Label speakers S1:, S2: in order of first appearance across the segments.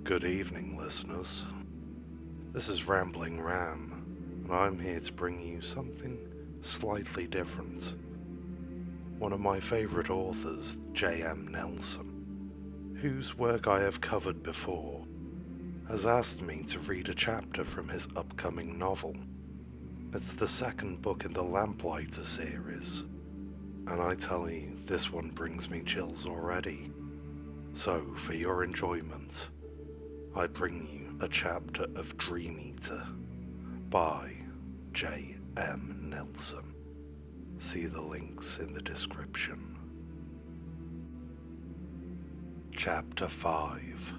S1: Good evening, listeners. This is Rambling Ram, and I'm here to bring you something slightly different. One of my favourite authors, J.M. Nelson, whose work I have covered before, has asked me to read a chapter from his upcoming novel. It's the second book in the Lamplighter series, and I tell you, this one brings me chills already. So, for your enjoyment, I bring you a chapter of Dream Eater by J.M. Nelson. See the links in the description. Chapter 5: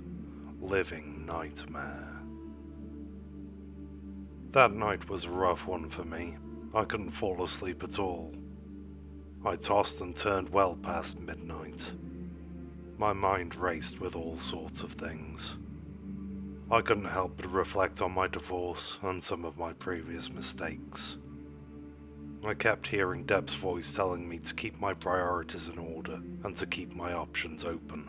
S1: Living Nightmare. That night was a rough one for me. I couldn't fall asleep at all. I tossed and turned well past midnight. My mind raced with all sorts of things. I couldn't help but reflect on my divorce and some of my previous mistakes. I kept hearing Deb's voice telling me to keep my priorities in order and to keep my options open.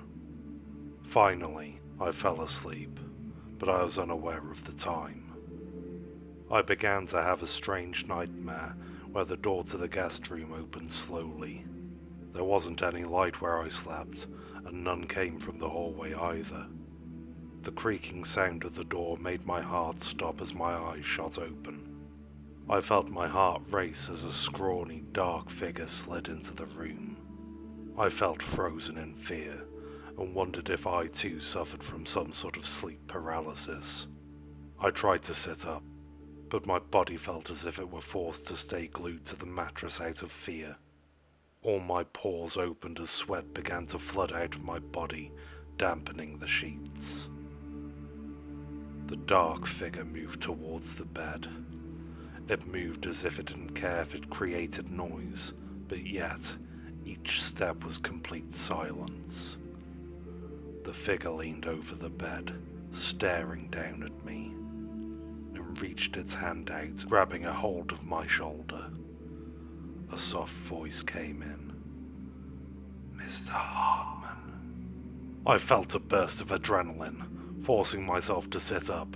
S1: Finally, I fell asleep, but I was unaware of the time. I began to have a strange nightmare where the door to the guest room opened slowly. There wasn't any light where I slept, and none came from the hallway either. The creaking sound of the door made my heart stop as my eyes shot open. I felt my heart race as a scrawny, dark figure slid into the room. I felt frozen in fear, and wondered if I too suffered from some sort of sleep paralysis. I tried to sit up, but my body felt as if it were forced to stay glued to the mattress out of fear. All my pores opened as sweat began to flood out of my body, dampening the sheets. The dark figure moved towards the bed. It moved as if it didn't care if it created noise, but yet, each step was complete silence. The figure leaned over the bed, staring down at me, and reached its hand out, grabbing a hold of my shoulder. A soft voice came in. "Mr. Hartmann." I felt a burst of adrenaline, forcing myself to sit up.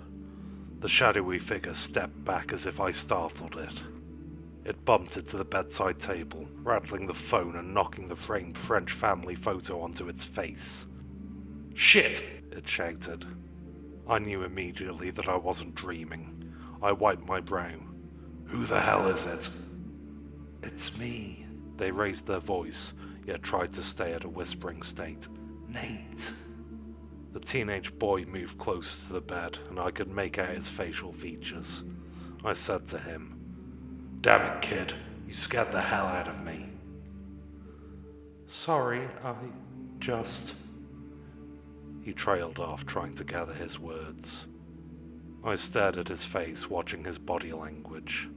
S1: The shadowy figure stepped back as if I startled it. It bumped into the bedside table, rattling the phone and knocking the framed French family photo onto its face. "Shit!" it shouted. I knew immediately that I wasn't dreaming. I wiped my brow. "Who the hell is it?" "It's me." They raised their voice, yet tried to stay at a whispering state. "Nate." The teenage boy moved closer to the bed, and I could make out his facial features. I said to him, "Damn it, kid, you scared the hell out of me." "Sorry, I just..." He trailed off, trying to gather his words. I stared at his face, watching his body language.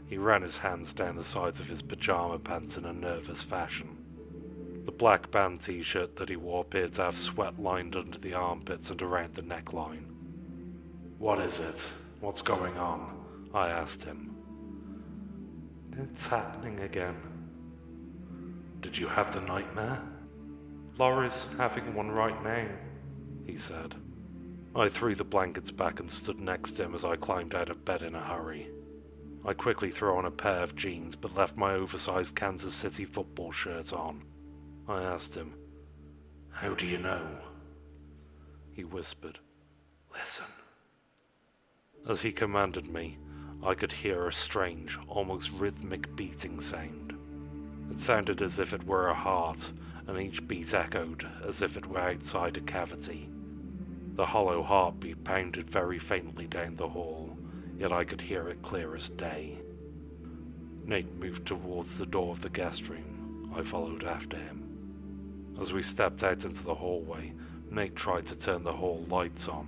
S1: He ran his hands down the sides of his pajama pants in a nervous fashion. The black band t-shirt that he wore appeared to have sweat lined under the armpits and around the neckline. "What is it? What's going on?" I asked him. "It's happening again." "Did you have the nightmare?" "Laurie's having one right now," he said. I threw the blankets back and stood next to him as I climbed out of bed in a hurry. I quickly threw on a pair of jeans but left my oversized Kansas City football shirt on. I asked him, "How do you know?" He whispered, "Listen." As he commanded me, I could hear a strange, almost rhythmic beating sound. It sounded as if it were a heart, and each beat echoed as if it were outside a cavity. The hollow heartbeat pounded very faintly down the hall, yet I could hear it clear as day. Nate moved towards the door of the guest room. I followed after him. As we stepped out into the hallway, Nate tried to turn the hall lights on,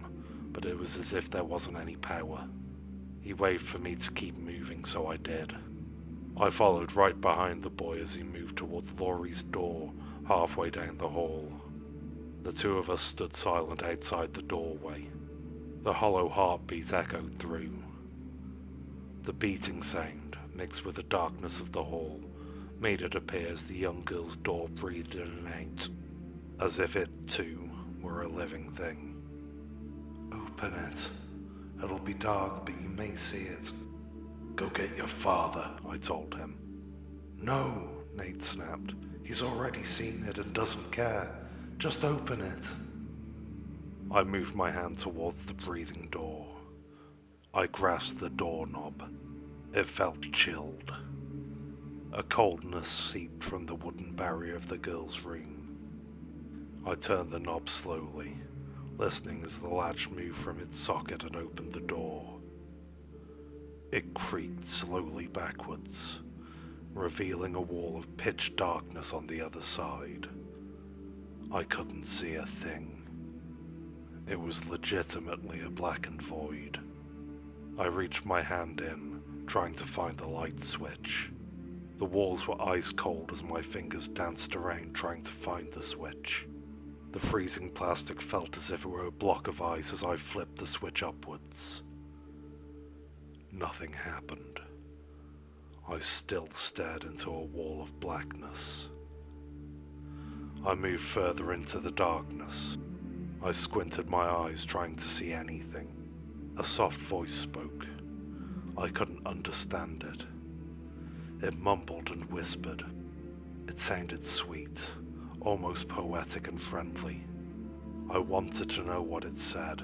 S1: but it was as if there wasn't any power. He waved for me to keep moving, so I did. I followed right behind the boy as he moved towards Laurie's door, halfway down the hall. The two of us stood silent outside the doorway. The hollow heartbeat echoed through. The beating sound, mixed with the darkness of the hall, made it appear as the young girl's door breathed in and out, as if it, too, were a living thing. Open it. It'll be dark, but you may see it. Go get your father, I told him. No, Nate snapped. He's already seen it and doesn't care. Just open it. I moved my hand towards the breathing door. I grasped the doorknob. It felt chilled. A coldness seeped from the wooden barrier of the girl's room. I turned the knob slowly, listening as the latch moved from its socket and opened the door. It creaked slowly backwards, revealing a wall of pitch darkness on the other side. I couldn't see a thing. It was legitimately a blackened void. I reached my hand in, trying to find the light switch. The walls were ice cold as my fingers danced around trying to find the switch. The freezing plastic felt as if it were a block of ice as I flipped the switch upwards. Nothing happened. I still stared into a wall of blackness. I moved further into the darkness. I squinted my eyes trying to see anything. A soft voice spoke. I couldn't understand it. It mumbled and whispered. It sounded sweet, almost poetic and friendly. I wanted to know what it said,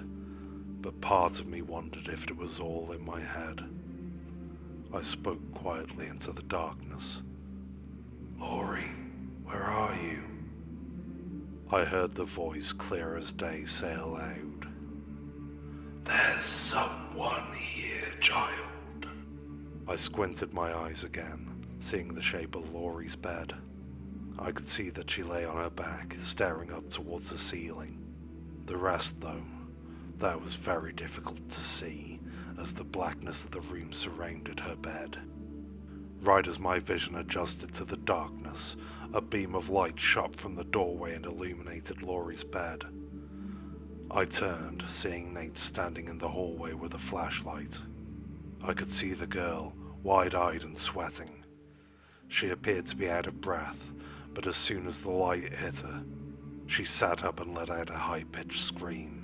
S1: but part of me wondered if it was all in my head. I spoke quietly into the darkness. Laurie, where are you? I heard the voice clear as day say aloud. There's someone here, child. I squinted my eyes again, seeing the shape of Laurie's bed. I could see that she lay on her back, staring up towards the ceiling. The rest, though, that was very difficult to see, as the blackness of the room surrounded her bed. Right as my vision adjusted to the darkness, a beam of light shot from the doorway and illuminated Laurie's bed. I turned, seeing Nate standing in the hallway with a flashlight. I could see the girl, wide-eyed and sweating. She appeared to be out of breath, but as soon as the light hit her, she sat up and let out a high-pitched scream.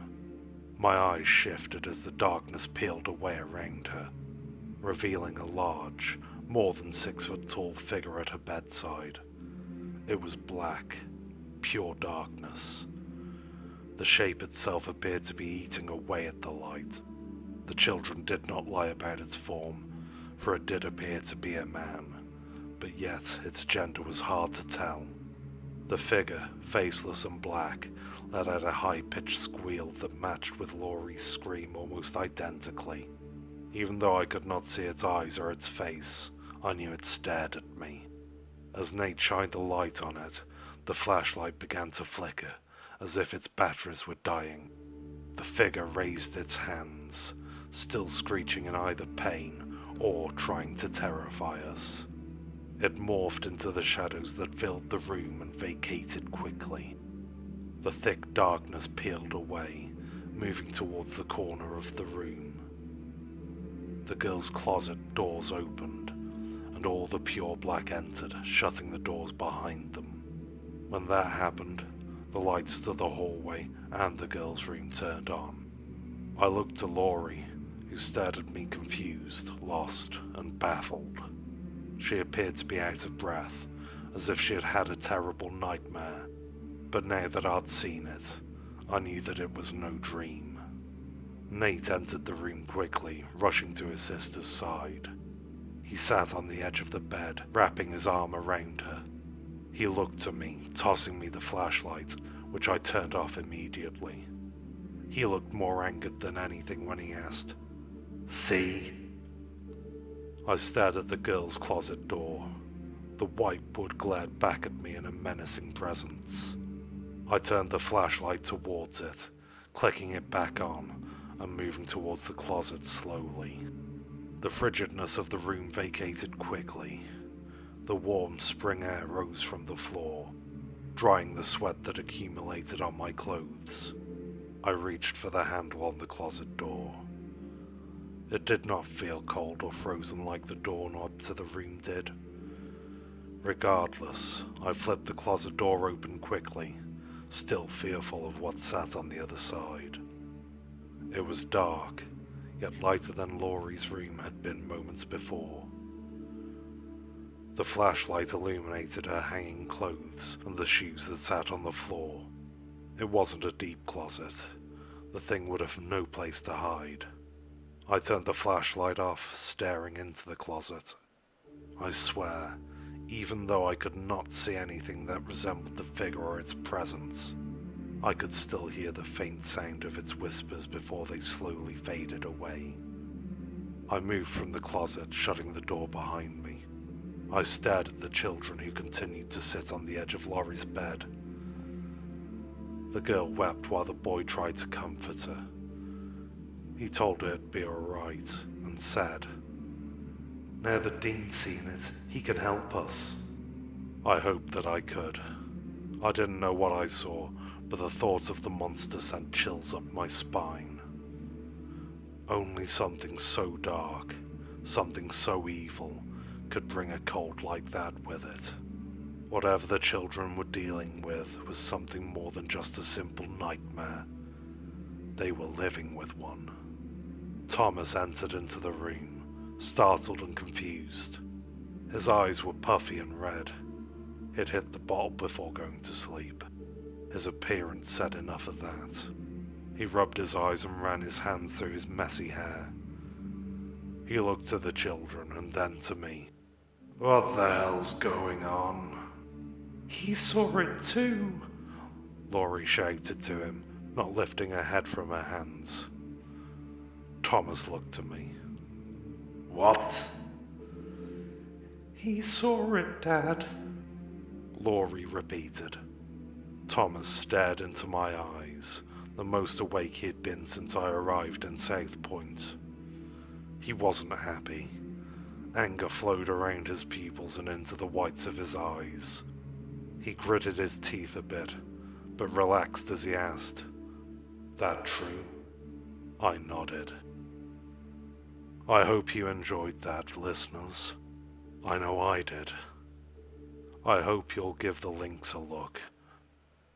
S1: My eyes shifted as the darkness peeled away around her, revealing a large, more than 6-foot-tall figure at her bedside. It was black, pure darkness. The shape itself appeared to be eating away at the light. The children did not lie about its form, for it did appear to be a man, but yet its gender was hard to tell. The figure, faceless and black, let out a high-pitched squeal that matched with Laurie's scream almost identically. Even though I could not see its eyes or its face, I knew it stared at me. As Nate shined the light on it, the flashlight began to flicker, as if its batteries were dying. The figure raised its hands, still screeching in either pain or trying to terrify us. It morphed into the shadows that filled the room and vacated quickly. The thick darkness peeled away, moving towards the corner of the room. The girl's closet doors opened, and all the pure black entered, shutting the doors behind them. When that happened, the lights to the hallway and the girl's room turned on. I looked to Laurie, who stared at me confused, lost, and baffled. She appeared to be out of breath, as if she had had a terrible nightmare, but now that I'd seen it, I knew that it was no dream. Nate entered the room quickly, rushing to his sister's side. He sat on the edge of the bed, wrapping his arm around her. He looked to me, tossing me the flashlight, which I turned off immediately. He looked more angered than anything when he asked, "See?" I stared at the girl's closet door. The white wood glared back at me in a menacing presence. I turned the flashlight towards it, clicking it back on, and moving towards the closet slowly. The frigidness of the room vacated quickly. The warm spring air rose from the floor, drying the sweat that accumulated on my clothes. I reached for the handle on the closet door. It did not feel cold or frozen like the doorknob to the room did. Regardless, I flipped the closet door open quickly, still fearful of what sat on the other side. It was dark, yet lighter than Laurie's room had been moments before. The flashlight illuminated her hanging clothes and the shoes that sat on the floor. It wasn't a deep closet. The thing would have no place to hide. I turned the flashlight off, staring into the closet. I swear, even though I could not see anything that resembled the figure or its presence, I could still hear the faint sound of its whispers before they slowly faded away. I moved from the closet, shutting the door behind me. I stared at the children who continued to sit on the edge of Laurie's bed. The girl wept while the boy tried to comfort her. He told her it'd be alright, and said, "Now that Dean's seen it, he can help us." I hoped that I could. I didn't know what I saw, but the thought of the monster sent chills up my spine. Only something so dark, something so evil, could bring a cold like that with it. Whatever the children were dealing with was something more than just a simple nightmare. They were living with one. Thomas entered into the room, startled and confused. His eyes were puffy and red. He'd hit the bottle before going to sleep. His appearance said enough of that. He rubbed his eyes and ran his hands through his messy hair. He looked to the children and then to me. "What the hell's going on?" "He saw it too," Laurie shouted to him, not lifting her head from her hands. Thomas looked to me. "What?" "He saw it, Dad," Laurie repeated. Thomas stared into my eyes, the most awake he had been since I arrived in South Point. He wasn't happy. Anger flowed around his pupils and into the whites of his eyes. He gritted his teeth a bit, but relaxed as he asked, "That true?" I nodded. I hope you enjoyed that, listeners. I know I did. I hope you'll give the links a look.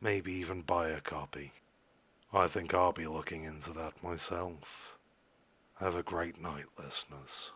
S1: Maybe even buy a copy. I think I'll be looking into that myself. Have a great night, listeners.